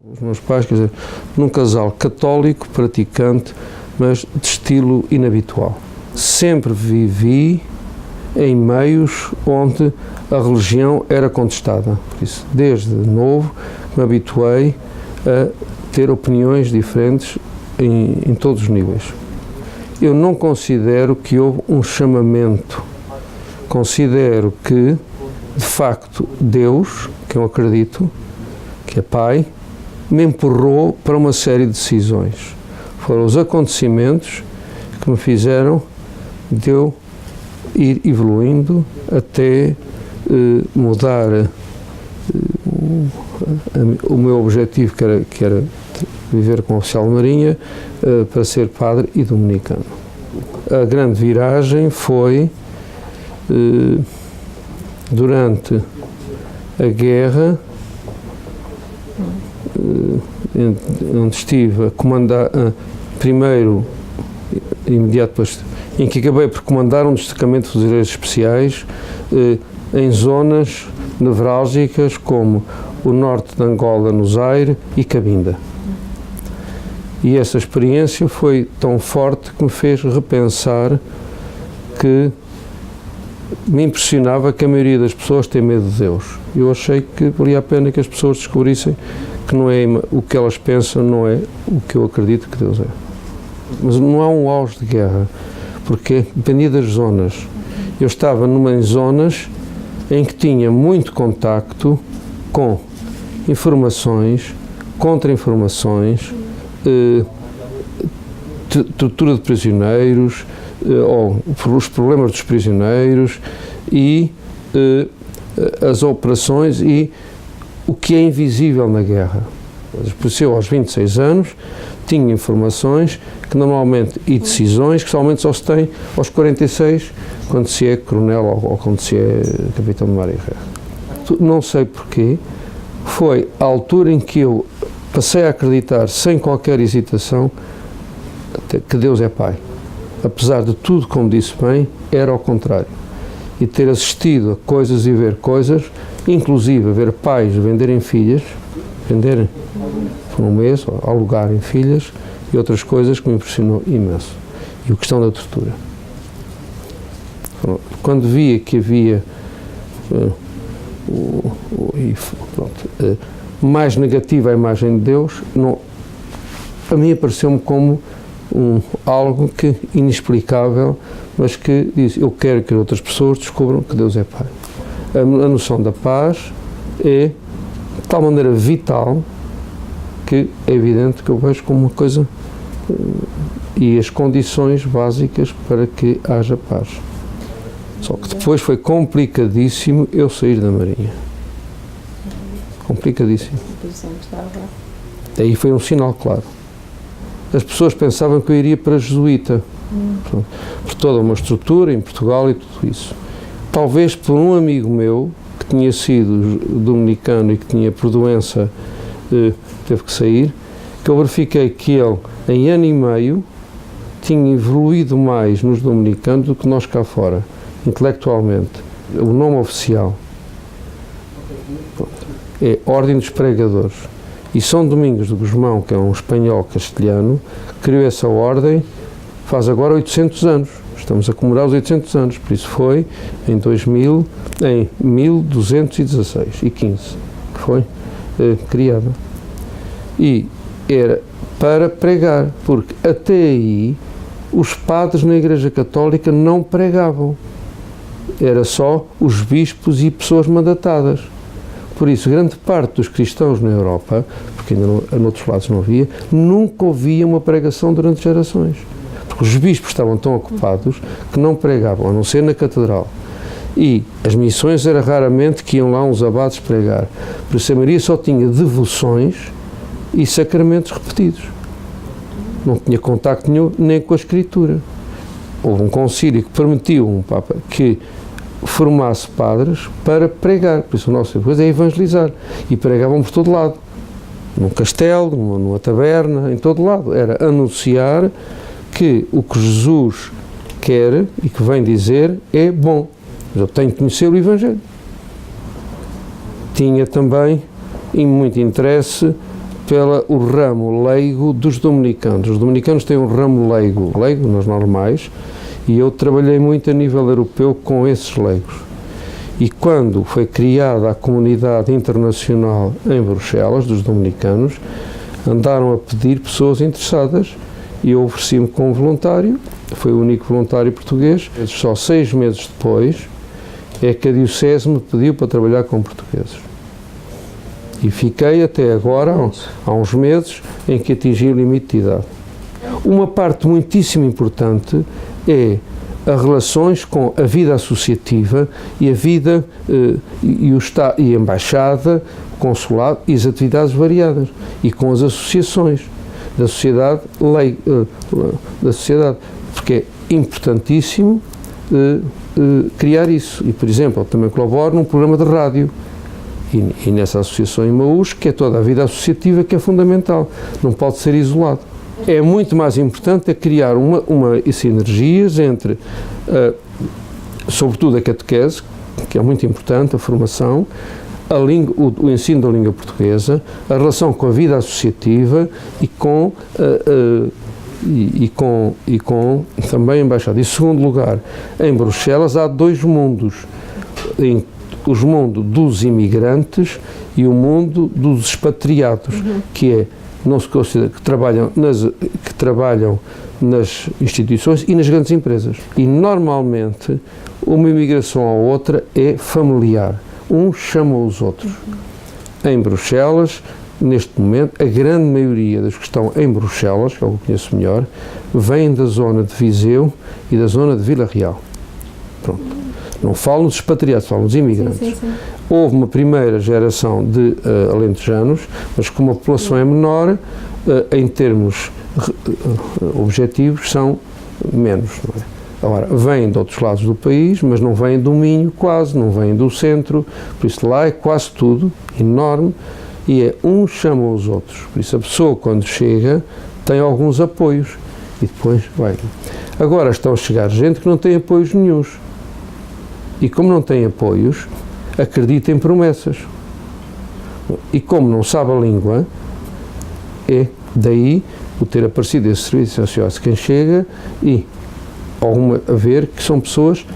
Os meus pais, quer dizer, num casal católico, praticante, mas de estilo inabitual. Sempre vivi em meios onde a religião era contestada. Por isso, desde novo, me habituei a ter opiniões diferentes em todos os níveis. Eu não considero que houve um chamamento. Considero que, de facto, Deus, que eu acredito, que é Pai, me empurrou para uma série de decisões. Foram os acontecimentos que me fizeram de eu ir evoluindo até mudar o meu objetivo, que era viver como oficial de marinha, para ser padre e dominicano. A grande viragem foi durante a guerra, onde estive a comandar, primeiro, imediato depois, em que acabei por comandar um destacamento de fuzileiros especiais em zonas nevrálgicas como o norte de Angola, no Zaire e Cabinda. E essa experiência foi tão forte que me fez repensar que me impressionava que a maioria das pessoas tem medo de Deus. Eu achei que valia a pena que as pessoas descobrissem que não é o que elas pensam, não é o que eu acredito que Deus é. Mas não há um auge de guerra, porque dependia das zonas. Eu estava em zonas em que tinha muito contacto com informações, contra-informações, tortura de prisioneiros, ou os problemas dos prisioneiros e as operações e o que é invisível na guerra. Por isso eu, aos 26 anos, tinha informações que normalmente, e decisões que somente só se tem aos 46, quando se é coronel ou quando se é capitão de mar e guerra. Não sei porquê, foi a altura em que eu passei a acreditar, sem qualquer hesitação, que Deus é Pai. Apesar de tudo, como disse bem, era ao contrário. E ter assistido a coisas e ver coisas, inclusive a ver pais venderem filhas, venderem por um mês, ou alugarem filhas, e outras coisas que me impressionou imenso. E a questão da tortura. Quando via que havia mais negativa a imagem de Deus, a mim apareceu-me como algo que inexplicável, mas que diz, eu quero que outras pessoas descubram que Deus é Pai. A noção da paz é de tal maneira vital que é evidente que eu vejo como uma coisa e as condições básicas para que haja paz. Só que depois foi complicadíssimo eu sair da Marinha. Complicadíssimo. Daí foi um sinal claro. As pessoas pensavam que eu iria para a jesuíta, por toda uma estrutura em Portugal e tudo isso. Talvez por um amigo meu, que tinha sido dominicano e que tinha por doença, teve que sair, que eu verifiquei que ele, em ano e meio, tinha evoluído mais nos dominicanos do que nós cá fora, intelectualmente. O nome oficial é Ordem dos Pregadores. E São Domingos de Gusmão, que é um espanhol castelhano, criou essa ordem faz agora 800 anos. Estamos a comemorar os 800 anos, por isso foi em 1216 e 15 que foi criada. E era para pregar, porque até aí os padres na Igreja Católica não pregavam. Era só os bispos e pessoas mandatadas. Por isso, grande parte dos cristãos na Europa, porque ainda noutros lados não havia, nunca ouvia uma pregação durante gerações. Porque os bispos estavam tão ocupados que não pregavam, a não ser na catedral. E as missões era raramente que iam lá uns abades pregar. Por isso a Maria só tinha devoções e sacramentos repetidos. Não tinha contacto nenhum nem com a Escritura. Houve um concílio que permitiu um Papa que formasse padres para pregar, por isso o nosso depois é evangelizar, e pregavam por todo lado, num castelo, numa taberna, em todo lado, era anunciar que o que Jesus quer e que vem dizer é bom, mas eu tenho que conhecer o Evangelho. Tinha também, e muito interesse, pelo ramo leigo dos dominicanos. Os dominicanos têm um ramo leigo nos normais, e eu trabalhei muito a nível europeu com esses leigos. E quando foi criada a comunidade internacional em Bruxelas, dos dominicanos, andaram a pedir pessoas interessadas, e eu ofereci-me como voluntário, foi o único voluntário português. Só 6 meses depois é que a Diocese me pediu para trabalhar com portugueses. E fiquei até agora, há uns meses, em que atingi o limite de idade. Uma parte muitíssimo importante é as relações com a vida associativa e a vida e a embaixada, o consulado e as atividades variadas, e com as associações da sociedade, porque é importantíssimo criar isso. E, por exemplo, eu também colaboro num programa de rádio, e nessa associação em Maús, que é toda a vida associativa, que é fundamental, não pode ser isolado. É muito mais importante criar uma sinergias entre, sobretudo a catequese, que é muito importante, a formação, o ensino da língua portuguesa, a relação com a vida associativa e com também a embaixada. Em segundo lugar, em Bruxelas há 2 mundos, o mundo dos imigrantes e o mundo dos expatriados, que é, não se considera, que trabalham nas instituições e nas grandes empresas. E normalmente uma imigração à outra é familiar. Uns chamam os outros. Em Bruxelas, neste momento, a grande maioria dos que estão em Bruxelas, que é o que eu conheço melhor, vêm da zona de Viseu e da zona de Vila Real. Pronto. Não falo nos expatriados, falo nos imigrantes. Sim. Houve uma primeira geração de alentejanos, mas como a população é menor, em termos objetivos, são menos. Não é? Agora, vêm de outros lados do país, mas não vêm do Minho quase, não vêm do centro, por isso lá é quase tudo enorme, e é uns chamam os outros. Por isso a pessoa, quando chega, tem alguns apoios, e depois vai. Agora estão a chegar gente que não tem apoios nenhuns. E como não tem apoios, acredita em promessas. E como não sabe a língua, é daí o ter aparecido esse serviço social de quem chega e a ver que são pessoas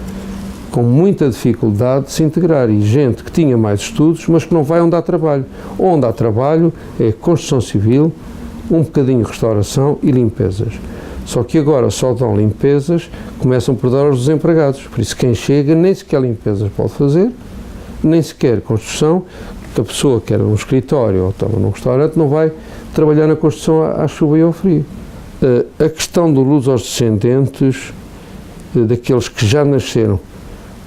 com muita dificuldade de se integrar, e gente que tinha mais estudos, mas que não vai onde há trabalho. Onde há trabalho é construção civil, um bocadinho de restauração e limpezas. Só que agora só dão limpezas, começam por dar aos desempregados. Por isso quem chega nem sequer limpezas pode fazer, nem sequer construção, que a pessoa que era num escritório ou estava num restaurante não vai trabalhar na construção à chuva e ao frio. A questão do luz aos descendentes, daqueles que já nasceram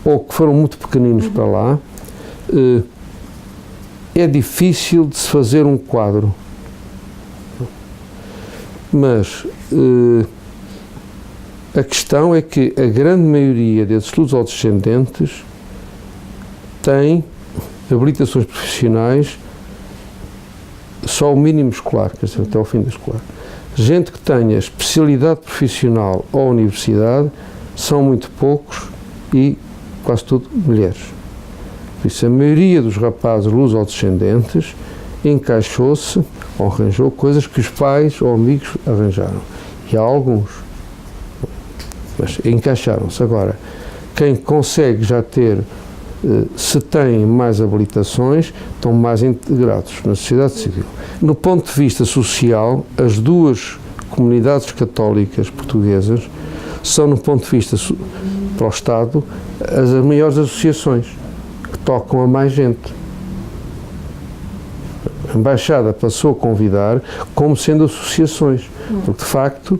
ou que foram muito pequeninos para lá, é difícil de se fazer um quadro. Mas a questão é que a grande maioria desses luso-descendentes tem habilitações profissionais só o mínimo escolar, quer dizer, até ao fim da escolar. Gente que tenha especialidade profissional ou universidade são muito poucos e quase tudo mulheres. Por isso a maioria dos rapazes luso-descendentes encaixou-se ou arranjou coisas que os pais ou amigos arranjaram. E há alguns, mas encaixaram-se. Agora, quem consegue já ter, se tem mais habilitações, estão mais integrados na sociedade civil. No ponto de vista social, as 2 comunidades católicas portuguesas são, no ponto de vista para o Estado, as maiores associações, que tocam a mais gente. A Embaixada passou a convidar como sendo associações, porque de facto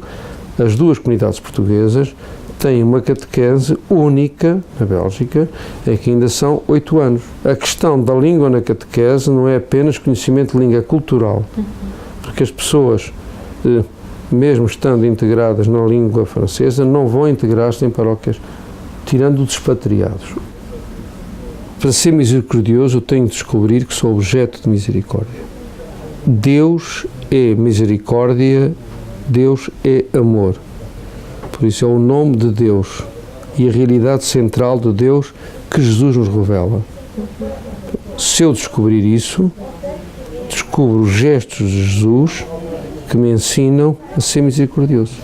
as 2 comunidades portuguesas têm uma catequese única na Bélgica, em que ainda são 8 anos. A questão da língua na catequese não é apenas conhecimento de língua cultural, porque as pessoas, mesmo estando integradas na língua francesa, não vão integrar-se em paróquias, tirando os expatriados. Para ser misericordioso, eu tenho de descobrir que sou objeto de misericórdia. Deus é misericórdia, Deus é amor. Por isso é o nome de Deus e a realidade central de Deus que Jesus nos revela. Se eu descobrir isso, descubro os gestos de Jesus que me ensinam a ser misericordioso.